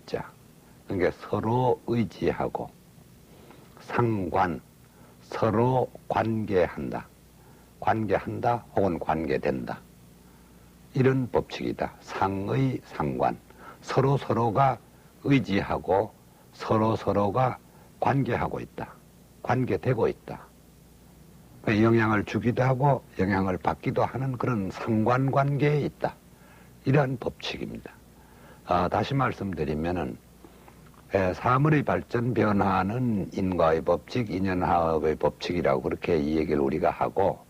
의자. 그러니까 서로 의지하고, 상관, 서로 관계한다. 관계한다 혹은 관계된다. 이런 법칙이다. 상의 상관. 서로 서로가 의지하고 서로 서로가 관계하고 있다. 관계되고 있다. 영향을 주기도 하고 영향을 받기도 하는 그런 상관관계에 있다. 이러한 법칙입니다. 다시 말씀드리면은 사물의 발전 변화는 인과의 법칙, 인연화합의 법칙이라고 그렇게 이 얘기를 우리가 하고,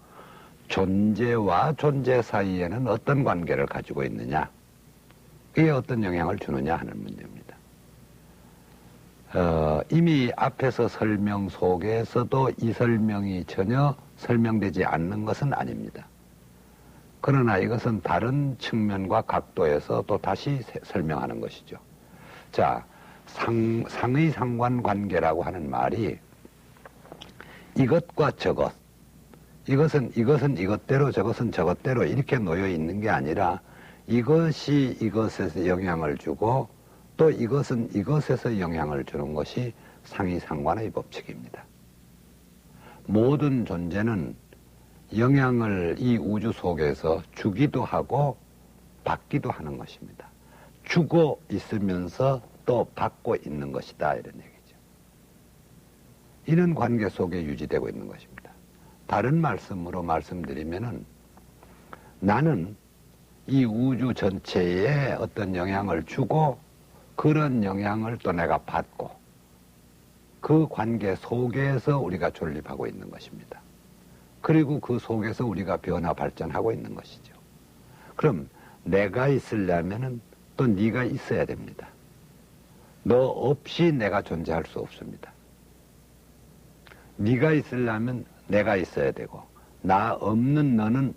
존재와 존재 사이에는 어떤 관계를 가지고 있느냐, 그게 어떤 영향을 주느냐 하는 문제입니다. 이미 앞에서 설명 속에서도 이 설명이 전혀 설명되지 않는 것은 아닙니다. 그러나 이것은 다른 측면과 각도에서 또 다시 설명하는 것이죠. 자, 상의 상관 관계라고 하는 말이 이것과 저것, 이것은 이것대로 저것은 저것대로 이렇게 놓여 있는 게 아니라 이것이 이것에서 영향을 주고 또 이것은 이것에서 영향을 주는 것이 상의 상관의 법칙입니다. 모든 존재는 영향을 이 우주 속에서 주기도 하고 받기도 하는 것입니다. 주고 있으면서 또 받고 있는 것이다, 이런 얘기죠. 이런 관계 속에 유지되고 있는 것입니다. 다른 말씀으로 말씀드리면은 나는 이 우주 전체에 어떤 영향을 주고 그런 영향을 또 내가 받고 그 관계 속에서 우리가 존립하고 있는 것입니다. 그리고 그 속에서 우리가 변화 발전하고 있는 것이죠. 그럼 내가 있으려면은 또 네가 있어야 됩니다. 너 없이 내가 존재할 수 없습니다. 네가 있으려면 내가 있어야 되고 나 없는 너는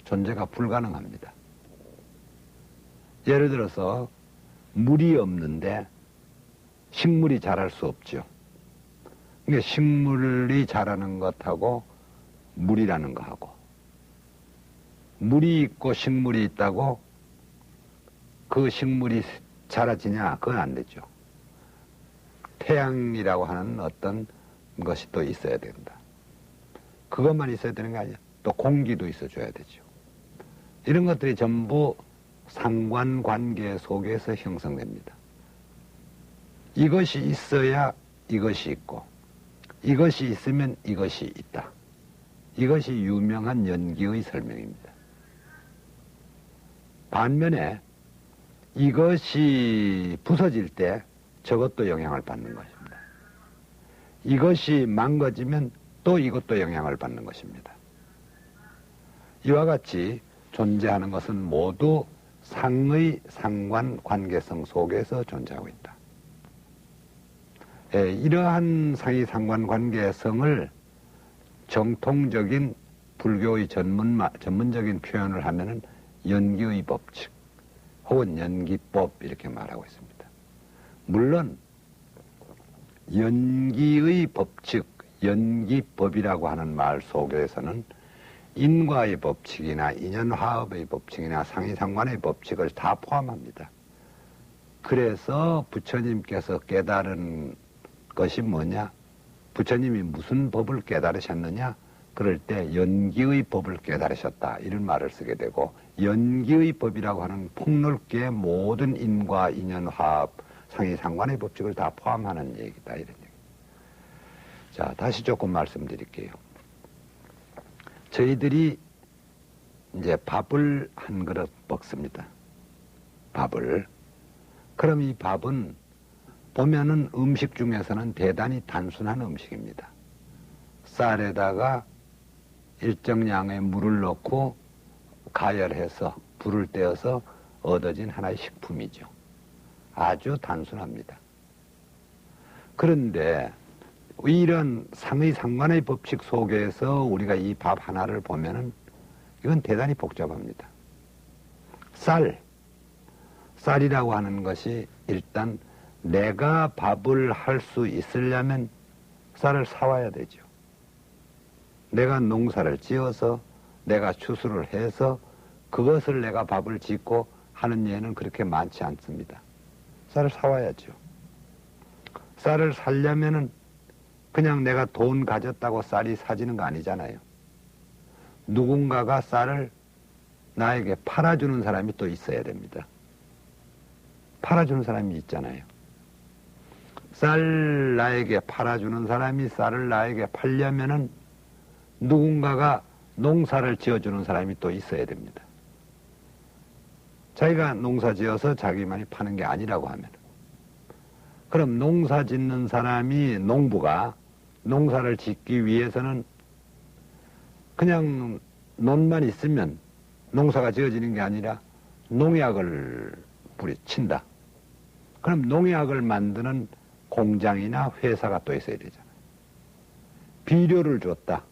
존재가 불가능합니다. 예를 들어서 물이 없는데 식물이 자랄 수 없죠. 그러니까 식물이 자라는 것하고 물이라는 거하고, 물이 있고 식물이 있다고 그 식물이 자라지냐? 그건 안 되죠. 태양이라고 하는 어떤 것이 또 있어야 된다. 그것만 있어야 되는 게 아니야. 또 공기도 있어줘야 되죠. 이런 것들이 전부 상관관계 속에서 형성됩니다. 이것이 있어야 이것이 있고, 이것이 있으면 이것이 있다. 이것이 유명한 연기의 설명입니다. 반면에 이것이 부서질 때 저것도 영향을 받는 것입니다. 이것이 망가지면 또 이것도 영향을 받는 것입니다. 이와 같이 존재하는 것은 모두 상의 상관 관계성 속에서 존재하고 있다. 이러한 상의 상관 관계성을 정통적인 불교의 전문적인 표현을 하면은 연기의 법칙 혹은 연기법 이렇게 말하고 있습니다. 물론 연기의 법칙, 연기법이라고 하는 말 속에서는 인과의 법칙이나 인연화합의 법칙이나 상의상관의 법칙을 다 포함합니다. 그래서 부처님께서 깨달은 것이 뭐냐? 부처님이 무슨 법을 깨달으셨느냐? 그럴 때 연기의 법을 깨달으셨다, 이런 말을 쓰게 되고, 연기의 법이라고 하는 폭넓게 모든 인과 인연화합 상의상관의 법칙을 다 포함하는 얘기다, 이런 얘기. 자, 다시 조금 말씀드릴게요. 저희들이 이제 밥을 한 그릇 먹습니다. 밥을. 그럼 이 밥은 보면은 음식 중에서는 대단히 단순한 음식입니다. 쌀에다가 일정량의 물을 넣고 가열해서 불을 떼어서 얻어진 하나의 식품이죠. 아주 단순합니다. 그런데 이런 상의상관의 법칙 속에서 우리가 이 밥 하나를 보면은 이건 대단히 복잡합니다. 쌀이라고 하는 것이 일단 내가 밥을 할 수 있으려면 쌀을 사와야 되죠. 내가 농사를 지어서 내가 추수를 해서 그것을 내가 밥을 짓고 하는 예는 그렇게 많지 않습니다. 쌀을 사와야죠. 쌀을 살려면은 그냥 내가 돈 가졌다고 쌀이 사지는 거 아니잖아요. 누군가가 쌀을 나에게 팔아주는 사람이 또 있어야 됩니다. 팔아주는 사람이 있잖아요. 쌀 나에게 팔아주는 사람이 쌀을 나에게 팔려면은 누군가가 농사를 지어주는 사람이 또 있어야 됩니다. 자기가 농사 지어서 자기만이 파는 게 아니라고 하면, 그럼 농사 짓는 사람이, 농부가 농사를 짓기 위해서는 그냥 논만 있으면 농사가 지어지는 게 아니라 농약을 뿌리친다. 그럼 농약을 만드는 공장이나 회사가 또 있어야 되잖아요. 비료를 줬다.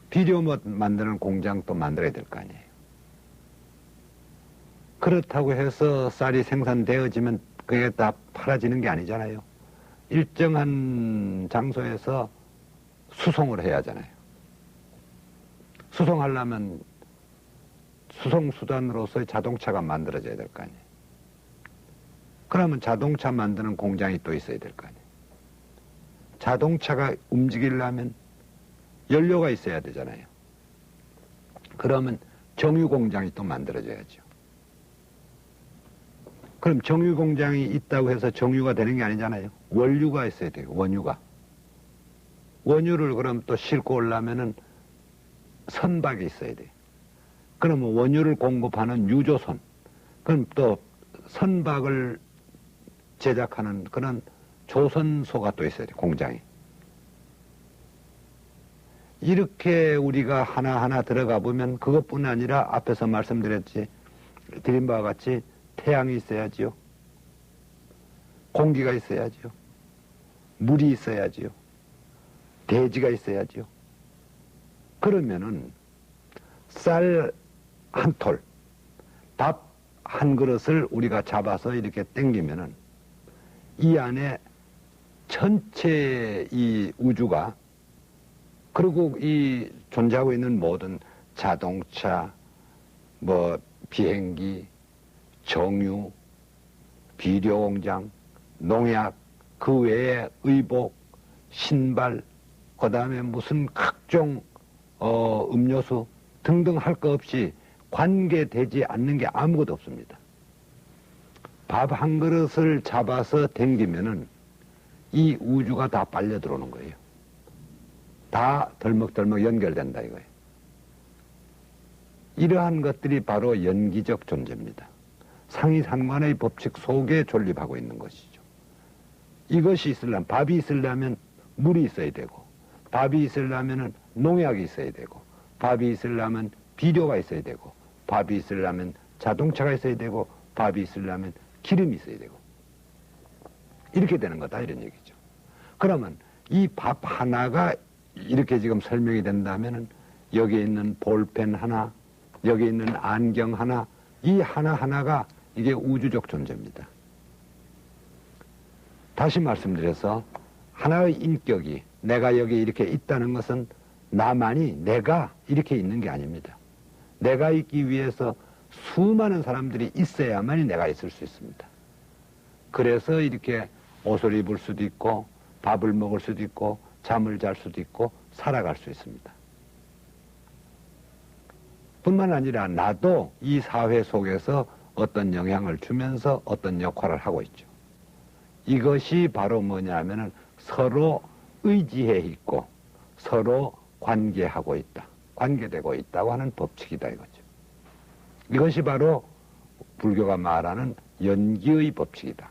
비료 만드는 공장 또 만들어야 될 거 아니에요. 그렇다고 해서 쌀이 생산되어지면 그게 다 팔아지는 게 아니잖아요. 일정한 장소에서 수송을 해야 하잖아요. 수송하려면 수송수단으로서의 자동차가 만들어져야 될 거 아니에요. 그러면 자동차 만드는 공장이 또 있어야 될 거 아니에요. 자동차가 움직이려면 연료가 있어야 되잖아요. 그러면 정유 공장이 또 만들어져야죠. 그럼 정유 공장이 있다고 해서 정유가 되는 게 아니잖아요. 원유가 있어야 돼요. 원유가. 원유를 그럼 또 싣고 오려면은 선박이 있어야 돼요. 그러면 원유를 공급하는 유조선. 그럼 또 선박을 제작하는 그런 조선소가 또 있어야 돼요. 공장이. 이렇게 우리가 하나하나 들어가 보면 그것뿐 아니라 앞에서 드린 바와 같이 태양이 있어야지요. 공기가 있어야지요. 물이 있어야지요. 대지가 있어야지요. 그러면은 쌀 한 톨, 밥 한 그릇을 우리가 잡아서 이렇게 땡기면은 이 안에 전체 이 우주가, 그리고 이 존재하고 있는 모든 자동차, 뭐 비행기, 정유, 비료공장, 농약, 그 외에 의복, 신발, 그 다음에 무슨 각종 음료수 등등 할 거 없이 관계되지 않는 게 아무것도 없습니다. 밥 한 그릇을 잡아서 댕기면은 이 우주가 다 빨려 들어오는 거예요. 다 덜먹덜먹 연결된다 이거예요. 이러한 것들이 바로 연기적 존재입니다. 상이상관의 법칙 속에 존립하고 있는 것이죠. 이것이 있으려면, 밥이 있으려면 물이 있어야 되고, 밥이 있으려면 농약이 있어야 되고, 밥이 있으려면 비료가 있어야 되고, 밥이 있으려면 자동차가 있어야 되고, 밥이 있으려면 기름이 있어야 되고, 이렇게 되는 거다 이런 얘기죠. 그러면 이 밥 하나가 이렇게 지금 설명이 된다면은 여기에 있는 볼펜 하나, 여기 있는 안경 하나, 이 하나하나가 이게 우주적 존재입니다. 다시 말씀드려서 하나의 인격이 내가 여기 이렇게 있다는 것은 나만이, 내가 이렇게 있는 게 아닙니다. 내가 있기 위해서 수많은 사람들이 있어야만이 내가 있을 수 있습니다. 그래서 이렇게 옷을 입을 수도 있고 밥을 먹을 수도 있고 잠을 잘 수도 있고 살아갈 수 있습니다. 뿐만 아니라 나도 이 사회 속에서 어떤 영향을 주면서 어떤 역할을 하고 있죠. 이것이 바로 뭐냐면은 서로 의지해 있고 서로 관계하고 있다, 관계되고 있다고 하는 법칙이다 이거죠. 이것이 바로 불교가 말하는 연기의 법칙이다.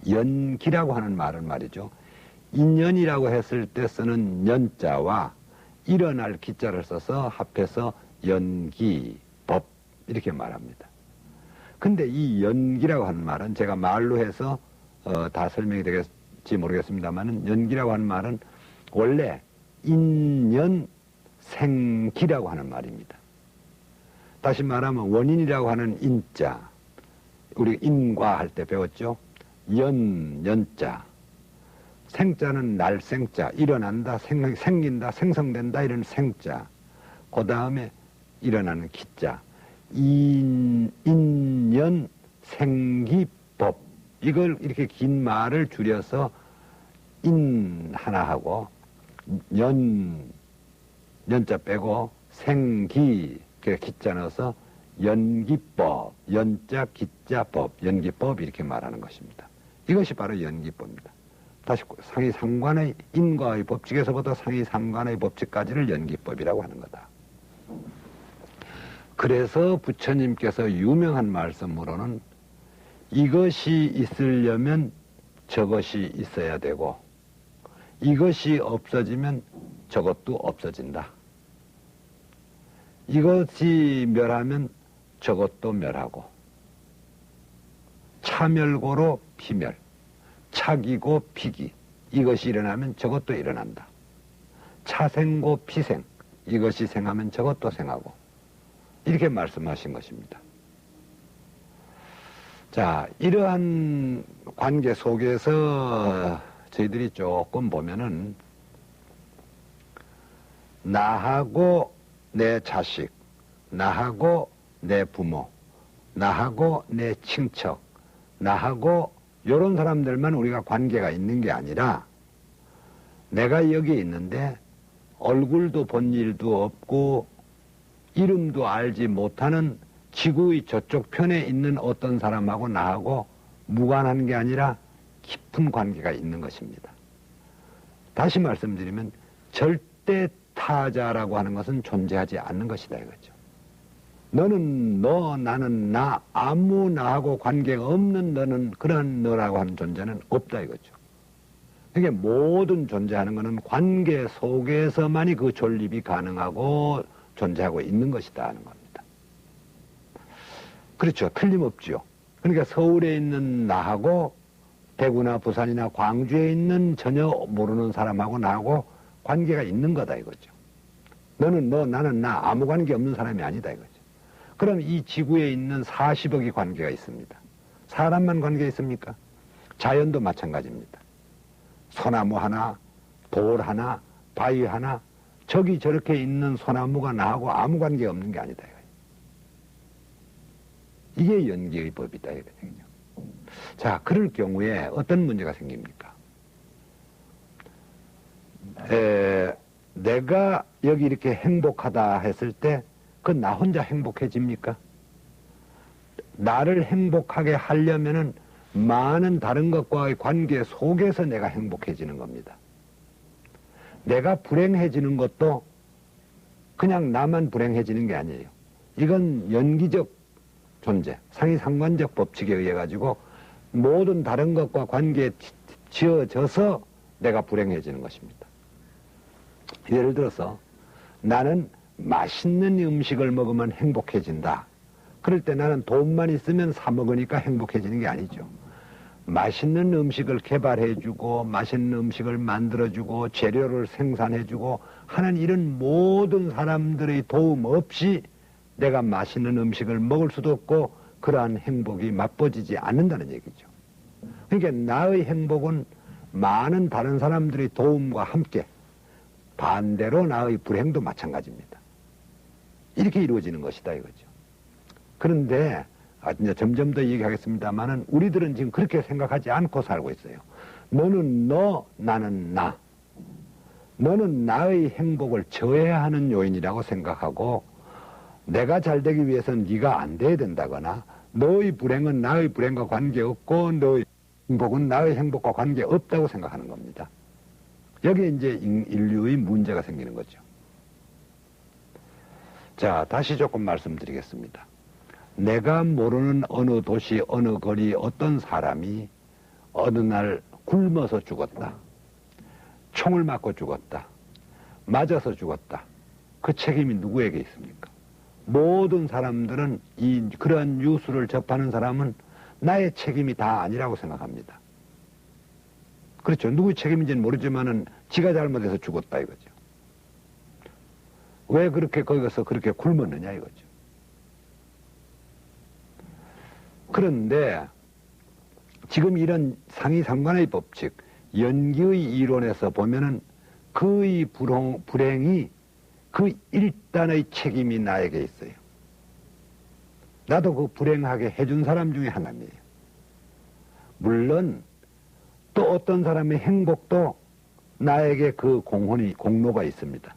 연기라고 하는 말은 말이죠, 인연이라고 했을 때 쓰는 연자와 일어날 기자를 써서 합해서 연기법 이렇게 말합니다. 근데 이 연기라고 하는 말은 제가 말로 해서 다 설명이 되겠지 모르겠습니다만은, 연기라고 하는 말은 원래 인연생기라고 하는 말입니다. 다시 말하면 원인이라고 하는 인자, 우리 인과 할 때 배웠죠. 연자, 생자는 날생자, 일어난다, 생긴다, 생성된다 이런 생자, 그 다음에 일어나는 기자, 인연 생기법 이걸 이렇게 긴 말을 줄여서 인 하나 하고 연자 빼고 생기 기자 넣어서 연기법, 연자 기자법, 연기법 이렇게 말하는 것입니다. 이것이 바로 연기법입니다. 다시 상위 상관의 인과의 법칙에서부터 상위 상관의 법칙까지를 연기법이라고 하는 거다. 그래서 부처님께서 유명한 말씀으로는 이것이 있으려면 저것이 있어야 되고 이것이 없어지면 저것도 없어진다. 이것이 멸하면 저것도 멸하고 차멸고로 피멸, 차기고 피기, 이것이 일어나면 저것도 일어난다. 차생고 피생, 이것이 생하면 저것도 생하고 이렇게 말씀하신 것입니다. 자, 이러한 관계 속에서 저희들이 조금 보면은 나하고 내 자식, 나하고 내 부모, 나하고 내 친척, 나하고 이런 사람들만 우리가 관계가 있는 게 아니라 내가 여기 있는데 얼굴도 본 일도 없고 이름도 알지 못하는 지구의 저쪽 편에 있는 어떤 사람하고 나하고 무관한 게 아니라 깊은 관계가 있는 것입니다. 다시 말씀드리면 절대 타자라고 하는 것은 존재하지 않는 것이다 이거죠. 너는 너, 나는 나, 아무 나하고 관계가 없는 너는 그런 너라고 하는 존재는 없다 이거죠. 그러니까 모든 존재하는 것은 관계 속에서만이 그 존립이 가능하고 존재하고 있는 것이다 하는 겁니다. 그렇죠. 틀림없죠. 그러니까 서울에 있는 나하고 대구나 부산이나 광주에 있는 전혀 모르는 사람하고 나하고 관계가 있는 거다 이거죠. 너는 너, 나는 나, 아무 관계 없는 사람이 아니다 이거죠. 그럼 이 지구에 있는 40억이 관계가 있습니다. 사람만 관계 있습니까? 자연도 마찬가지입니다. 소나무 하나, 돌 하나, 바위 하나, 저기 저렇게 있는 소나무가 나하고 아무 관계 없는 게 아니다 이거죠. 이게 연기의 법이다 이거죠. 자, 그럴 경우에 어떤 문제가 생깁니까? 내가 여기 이렇게 행복하다 했을 때 그 나 혼자 행복해집니까? 나를 행복하게 하려면은 많은 다른 것과의 관계 속에서 내가 행복해지는 겁니다. 내가 불행해지는 것도 그냥 나만 불행해지는 게 아니에요. 이건 연기적 존재, 상위상관적 법칙에 의해 가지고 모든 다른 것과 관계에 지어져서 내가 불행해지는 것입니다. 예를 들어서 나는 맛있는 음식을 먹으면 행복해진다. 그럴 때 나는 돈만 있으면 사 먹으니까 행복해지는 게 아니죠. 맛있는 음식을 개발해주고 맛있는 음식을 만들어주고 재료를 생산해주고 하는 이런 모든 사람들의 도움 없이 내가 맛있는 음식을 먹을 수도 없고 그러한 행복이 맛보지지 않는다는 얘기죠. 그러니까 나의 행복은 많은 다른 사람들의 도움과 함께 반대로 나의 불행도 마찬가지입니다. 이렇게 이루어지는 것이다 이거죠. 그런데 이제 점점 더 얘기하겠습니다만은 우리들은 지금 그렇게 생각하지 않고 살고 있어요. 너는 너, 나는 나. 너는 나의 행복을 저해야 하는 요인이라고 생각하고 내가 잘 되기 위해서는 네가 안 돼야 된다거나 너의 불행은 나의 불행과 관계없고 너의 행복은 나의 행복과 관계없다고 생각하는 겁니다. 여기에 이제 인류의 문제가 생기는 거죠. 자, 다시 조금 말씀드리겠습니다. 내가 모르는 어느 도시, 어느 거리, 어떤 사람이 어느 날 굶어서 죽었다. 총을 맞고 죽었다. 맞아서 죽었다. 그 책임이 누구에게 있습니까? 모든 사람들은 그러한 뉴스를 접하는 사람은 나의 책임이 다 아니라고 생각합니다. 그렇죠. 누구의 책임인지는 모르지만은 지가 잘못해서 죽었다 이거죠. 왜 그렇게 거기서 그렇게 굶었느냐 이거죠. 그런데 지금 이런 상위상관의 법칙, 연기의 이론에서 보면은 그의 불행이 그 일단의 책임이 나에게 있어요. 나도 그 불행하게 해준 사람 중에 하나입니다. 물론 또 어떤 사람의 행복도 나에게 그 공로가 있습니다.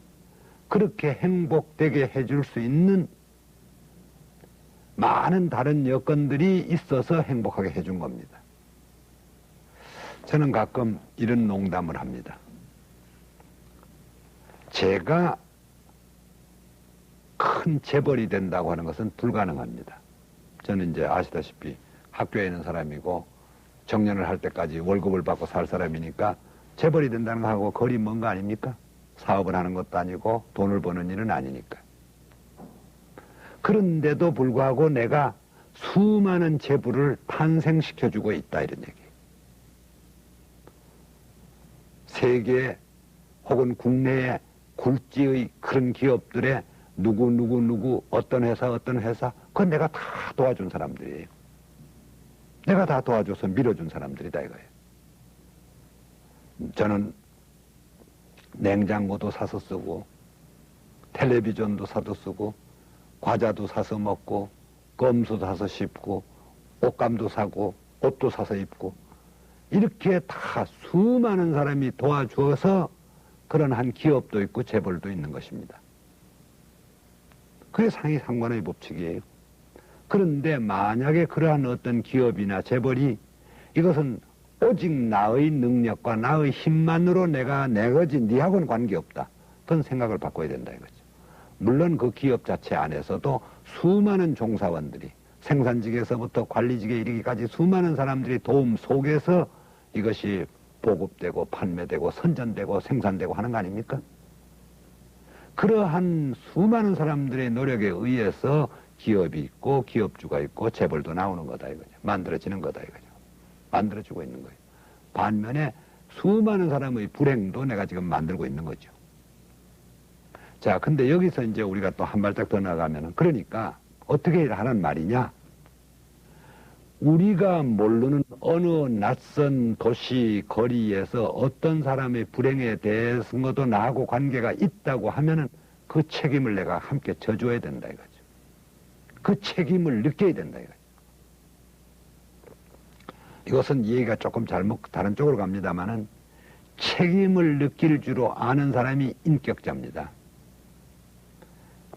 그렇게 행복되게 해줄 수 있는 많은 다른 여건들이 있어서 행복하게 해준 겁니다. 저는 가끔 이런 농담을 합니다. 제가 큰 재벌이 된다고 하는 것은 불가능합니다. 저는 이제 아시다시피 학교에 있는 사람이고 정년을 할 때까지 월급을 받고 살 사람이니까 재벌이 된다는 거하고 거리 먼 거 아닙니까? 사업을 하는 것도 아니고 돈을 버는 일은 아니니까. 그런데도 불구하고 내가 수많은 재물을 탄생시켜주고 있다 이런 얘기예요. 세계 혹은 국내의 굴지의 그런 기업들의 누구 어떤 회사 그건 내가 다 도와준 사람들이에요. 내가 다 도와줘서 밀어준 사람들이다 이거예요. 저는 냉장고도 사서 쓰고 텔레비전도 사서 쓰고 과자도 사서 먹고 껌도 사서 씹고 옷감도 사고 옷도 사서 입고 이렇게 다 수많은 사람이 도와주어서 그런 한 기업도 있고 재벌도 있는 것입니다. 그게 상이상관의 법칙이에요. 그런데 만약에 그러한 어떤 기업이나 재벌이 이것은 오직 나의 능력과 나의 힘만으로 내가 내거지 니하고는 관계없다. 그런 생각을 바꿔야 된다 이거죠. 물론 그 기업 자체 안에서도 수많은 종사원들이 생산직에서부터 관리직에 이르기까지 수많은 사람들이 도움 속에서 이것이 보급되고 판매되고 선전되고 생산되고 하는 거 아닙니까? 그러한 수많은 사람들의 노력에 의해서 기업이 있고 기업주가 있고 재벌도 나오는 거다 이거죠. 만들어지는 거다 이거죠. 만들어주고 있는 거예요. 반면에 수많은 사람의 불행도 내가 지금 만들고 있는 거죠. 자, 근데 여기서 이제 우리가 또 한 발짝 더 나가면은, 그러니까 어떻게 하는 말이냐? 우리가 모르는 어느 낯선 도시 거리에서 어떤 사람의 불행에 대해서도 나하고 관계가 있다고 하면은 그 책임을 내가 함께 져줘야 된다 이거죠. 그 책임을 느껴야 된다 이거죠. 이것은 얘기가 조금 잘못 다른 쪽으로 갑니다만은 책임을 느낄 줄 아는 사람이 인격자입니다.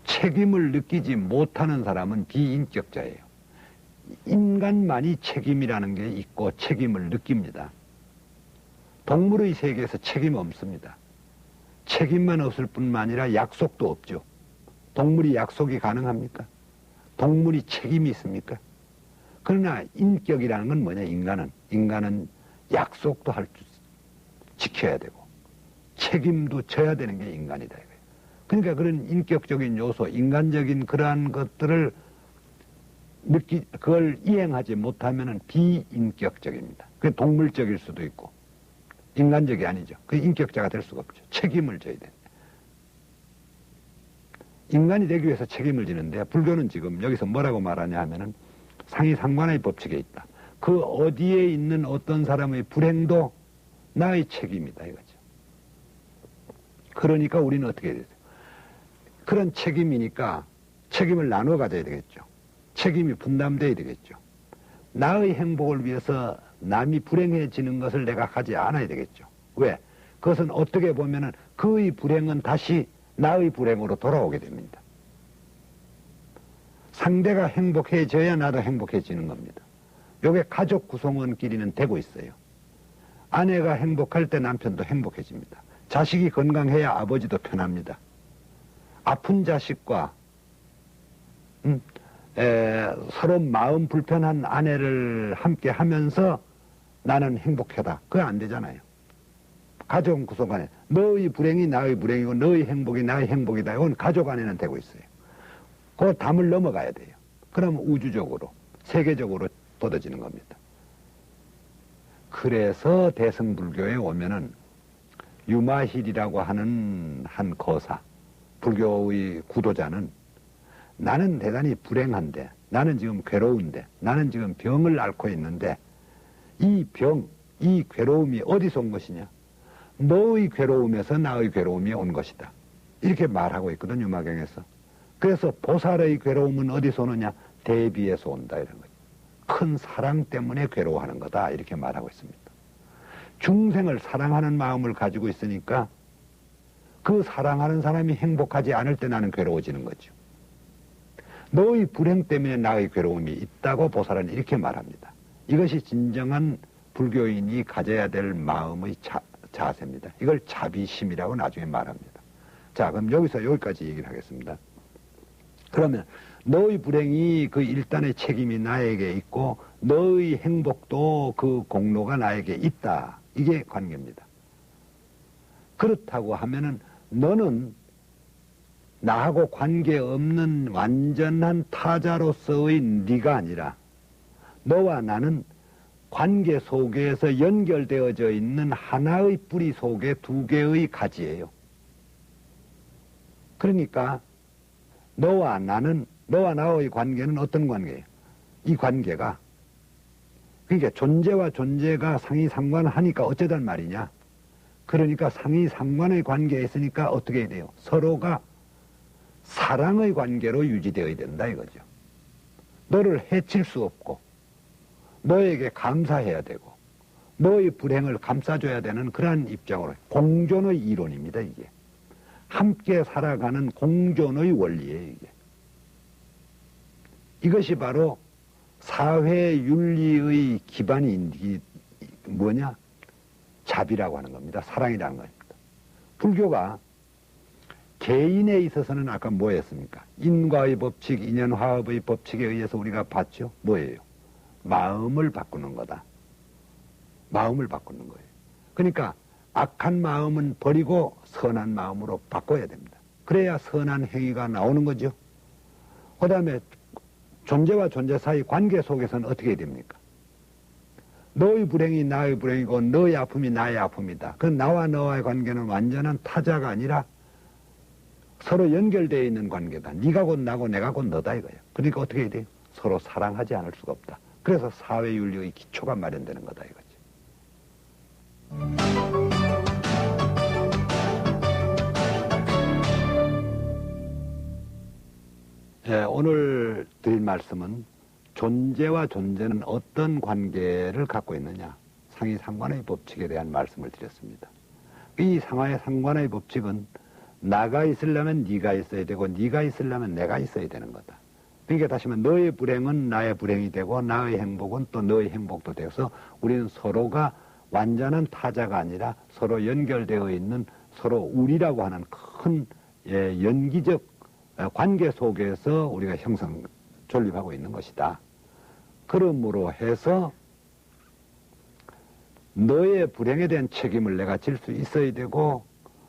책임을 느끼지 못하는 사람은 비인격자예요. 인간만이 책임이라는 게 있고 책임을 느낍니다. 동물의 세계에서 책임 없습니다. 책임만 없을 뿐만 아니라 약속도 없죠. 동물이 약속이 가능합니까? 동물이 책임이 있습니까? 그러나 인격이라는 건 뭐냐? 인간은 약속도 지켜야 되고 책임도 져야 되는 게 인간이다. 그러니까 그런 인격적인 요소, 인간적인 그러한 것들을 그걸 이행하지 못하면은 비인격적입니다. 그게 동물적일 수도 있고 인간적이 아니죠. 그 인격자가 될 수가 없죠. 책임을 져야 돼. 인간이 되기 위해서 책임을 지는데 불교는 지금 여기서 뭐라고 말하냐 하면은 상이상관의 법칙에 있다. 그 어디에 있는 어떤 사람의 불행도 나의 책임이다 이거죠. 그러니까 우리는 어떻게 해야 되죠? 그런 책임이니까 책임을 나눠 가져야 되겠죠. 책임이 분담돼야 되겠죠. 나의 행복을 위해서 남이 불행해지는 것을 내가 하지 않아야 되겠죠. 왜? 그것은 어떻게 보면은 그의 불행은 다시 나의 불행으로 돌아오게 됩니다. 상대가 행복해져야 나도 행복해지는 겁니다. 요게 가족 구성원끼리는 되고 있어요. 아내가 행복할 때 남편도 행복해집니다. 자식이 건강해야 아버지도 편합니다. 아픈 자식과 서로 마음 불편한 아내를 함께 하면서 나는 행복하다. 그거 안 되잖아요. 가족 구성 안에 너의 불행이 나의 불행이고 너의 행복이 나의 행복이다. 이건 가족 안에는 되고 있어요. 그 담을 넘어가야 돼요. 그러면 우주적으로 세계적으로 뻗어지는 겁니다. 그래서 대승불교에 오면은 유마힐이라고 하는 한 거사, 불교의 구도자는 나는 대단히 불행한데, 나는 지금 괴로운데, 나는 지금 병을 앓고 있는데 이 병, 이 괴로움이 어디서 온 것이냐? 너의 괴로움에서 나의 괴로움이 온 것이다. 이렇게 말하고 있거든, 유마경에서. 그래서 보살의 괴로움은 어디서 오느냐? 대비에서 온다 이런 거죠. 큰 사랑 때문에 괴로워하는 거다 이렇게 말하고 있습니다. 중생을 사랑하는 마음을 가지고 있으니까 그 사랑하는 사람이 행복하지 않을 때 나는 괴로워지는 거죠. 너의 불행 때문에 나의 괴로움이 있다고 보살은 이렇게 말합니다. 이것이 진정한 불교인이 가져야 될 마음의 자세입니다. 이걸 자비심이라고 나중에 말합니다. 자, 그럼 여기서 여기까지 얘기를 하겠습니다. 그러면 너의 불행이 그 일단의 책임이 나에게 있고 너의 행복도 그 공로가 나에게 있다. 이게 관계입니다. 그렇다고 하면은 너는 나하고 관계없는 완전한 타자로서의 네가 아니라 너와 나는 관계 속에서 연결되어져 있는 하나의 뿌리 속에 두 개의 가지예요. 그러니까 너와 나의 관계는 어떤 관계예요? 이 관계가 그러니까 존재와 존재가 상이상관하니까 어쩌단 말이냐? 그러니까 상이상관의 관계에 있으니까 어떻게 해야 돼요? 서로가 사랑의 관계로 유지되어야 된다 이거죠. 너를 해칠 수 없고 너에게 감사해야 되고 너의 불행을 감싸줘야 되는 그러한 입장으로 공존의 이론입니다. 이게 함께 살아가는 공존의 원리예요. 이게 이것이 바로 사회윤리의 기반이 뭐냐? 자비라고 하는 겁니다. 사랑이라는 겁니다. 불교가 개인에 있어서는 아까 뭐였습니까? 인과의 법칙, 인연화합의 법칙에 의해서 우리가 봤죠? 뭐예요? 마음을 바꾸는 거다. 마음을 바꾸는 거예요. 그러니까 악한 마음은 버리고 선한 마음으로 바꿔야 됩니다. 그래야 선한 행위가 나오는 거죠. 그 다음에 존재와 존재 사이 관계 속에서는 어떻게 됩니까? 너의 불행이 나의 불행이고 너의 아픔이 나의 아픔이다. 그 나와 너와의 관계는 완전한 타자가 아니라 서로 연결되어 있는 관계다. 네가 곧 나고 내가 곧 너다 이거예요. 그러니까 어떻게 해야 돼요? 서로 사랑하지 않을 수가 없다. 그래서 사회윤리의 기초가 마련되는 거다 이거지. 예, 오늘 드릴 말씀은 존재와 존재는 어떤 관계를 갖고 있느냐, 상이상관의 법칙에 대한 말씀을 드렸습니다. 이 상하의 법칙은 나가 있으려면 네가 있어야 되고 네가 있으려면 내가 있어야 되는 거다. 그러니까 다시 말하면 너의 불행은 나의 불행이 되고 나의 행복은 또 너의 행복도 되어서 우리는 서로가 완전한 타자가 아니라 서로 연결되어 있는 서로 우리라고 하는 큰 연기적 관계 속에서 우리가 존립하고 있는 것이다. 그러므로 해서 너의 불행에 대한 책임을 내가 질 수 있어야 되고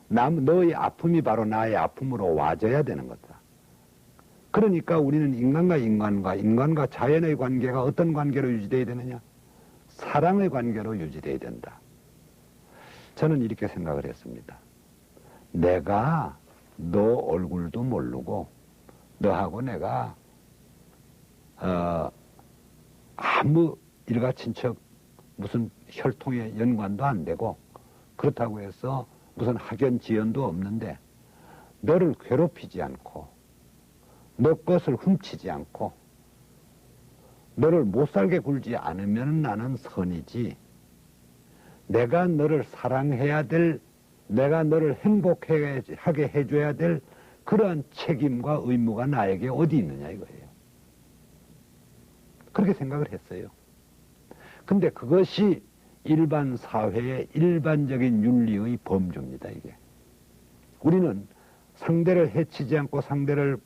너의 아픔이 바로 나의 아픔으로 와줘야 되는 거다. 그러니까 우리는 인간과 자연의 관계가 어떤 관계로 유지되어야 되느냐? 사랑의 관계로 유지되어야 된다. 저는 이렇게 생각을 했습니다. 내가 너 얼굴도 모르고 너하고 내가 아무 일가친척 무슨 혈통의 연관도 안 되고 그렇다고 해서 무슨 학연 지연도 없는데 너를 괴롭히지 않고 너 것을 훔치지 않고 너를 못살게 굴지 않으면 나는 선이지. 내가 너를 사랑해야 될, 내가 너를 행복하게 해줘야 될 그러한 책임과 의무가 나에게 어디 있느냐 이거예요. 그렇게 생각을 했어요. 근데 그것이 일반 사회의 일반적인 윤리의 범주입니다, 이게. 우리는 상대를 해치지 않고 상대를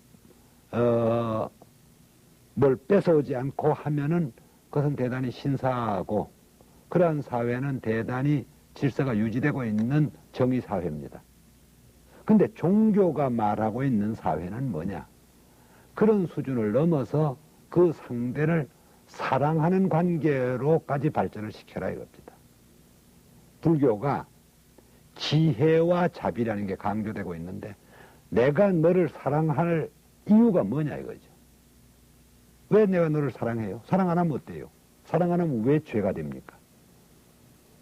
뭘 뺏어오지 않고 하면은 그것은 대단히 신사하고 그러한 사회는 대단히 질서가 유지되고 있는 정의사회입니다. 근데 종교가 말하고 있는 사회는 뭐냐? 그런 수준을 넘어서 그 상대를 사랑하는 관계로까지 발전을 시켜라 이겁니다. 불교가 지혜와 자비라는 게 강조되고 있는데 내가 너를 사랑할 이유가 뭐냐 이거죠. 왜 내가 너를 사랑해요? 사랑 안 하면 어때요? 사랑 안 하면 왜 죄가 됩니까?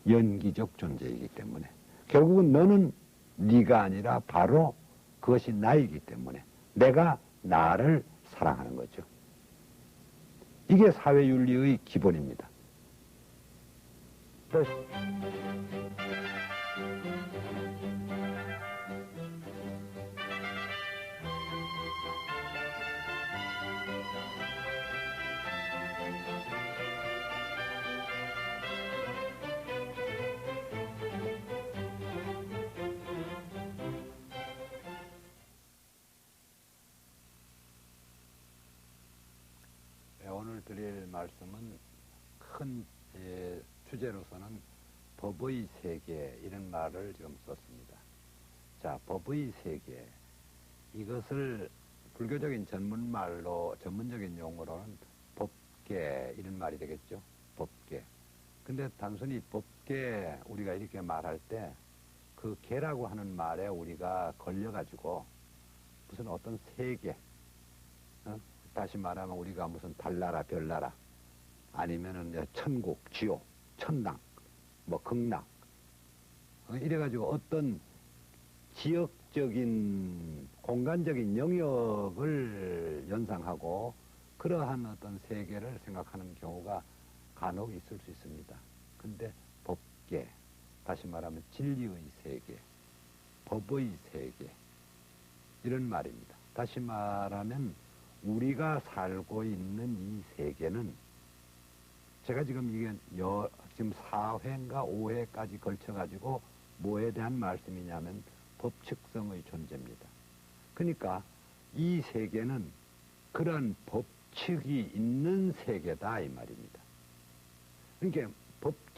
연기적 존재이기 때문에. 결국은 너는 네가 아니라 바로 그것이 나이기 때문에 내가 나를 사랑하는 거죠. 이게 사회윤리의 기본입니다. 오늘 드릴 말씀은 큰 주제로서는 법의 세계 이런 말을 지금 썼습니다. 자, 법의 세계 이것을 불교적인 전문말로 전문적인 용어로는 법계 이런 말이 되겠죠. 법계. 근데 단순히 법계 우리가 이렇게 말할 때 그 계라고 하는 말에 우리가 걸려가지고 무슨 어떤 세계 다시 말하면 우리가 무슨 달나라 별나라 아니면은 천국 지옥 천당 뭐 극락 이래가지고 어떤 지역적인 공간적인 영역을 연상하고 그러한 어떤 세계를 생각하는 경우가 간혹 있을 수 있습니다. 근데 법계 다시 말하면 진리의 세계 법의 세계 이런 말입니다. 다시 말하면 우리가 살고 있는 이 세계는 제가 지금 이게 지금 4회인가 5회까지 걸쳐가지고 뭐에 대한 말씀이냐면 법칙성의 존재입니다. 그러니까 이 세계는 그런 법칙이 있는 세계다 이 말입니다. 그러니까